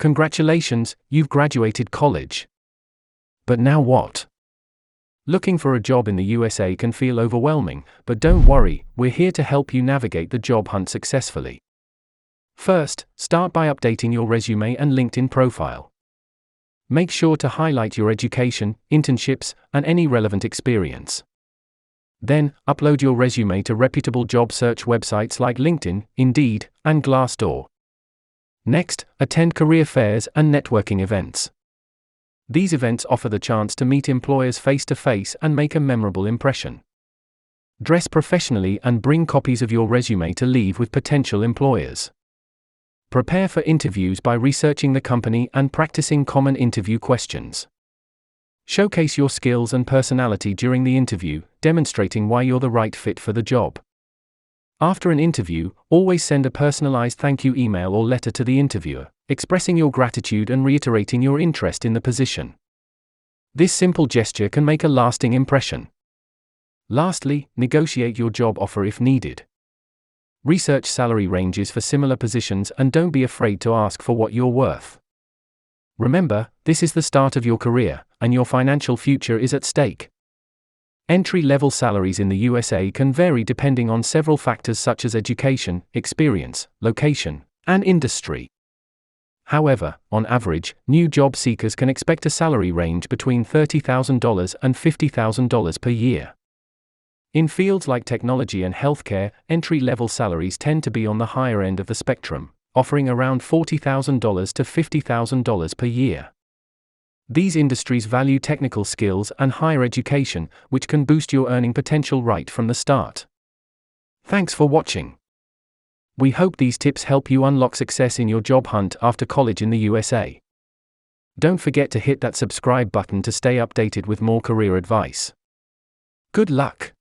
Congratulations, you've graduated college. But now what? Looking for a job in the USA can feel overwhelming, but don't worry, we're here to help you navigate the job hunt successfully. First, start by updating your resume and LinkedIn profile. Make sure to highlight your education, internships, and any relevant experience. Then, upload your resume to reputable job search websites like LinkedIn, Indeed, and Glassdoor. Next, attend career fairs and networking events. These events offer the chance to meet employers face-to-face and make a memorable impression. Dress professionally and bring copies of your resume to leave with potential employers. Prepare for interviews by researching the company and practicing common interview questions. Showcase your skills and personality during the interview, demonstrating why you're the right fit for the job. After an interview, always send a personalized thank you email or letter to the interviewer, expressing your gratitude and reiterating your interest in the position. This simple gesture can make a lasting impression. Lastly, negotiate your job offer if needed. Research salary ranges for similar positions and don't be afraid to ask for what you're worth. Remember, this is the start of your career, and your financial future is at stake. Entry-level salaries in the USA can vary depending on several factors such as education, experience, location, and industry. However, on average, new job seekers can expect a salary range between $30,000 and $50,000 per year. In fields like technology and healthcare, entry-level salaries tend to be on the higher end of the spectrum, offering around $40,000 to $50,000 per year. These industries value technical skills and higher education, which can boost your earning potential right from the start. Thanks for watching. We hope these tips help you unlock success in your job hunt after college in the USA. Don't forget to hit that subscribe button to stay updated with more career advice. Good luck!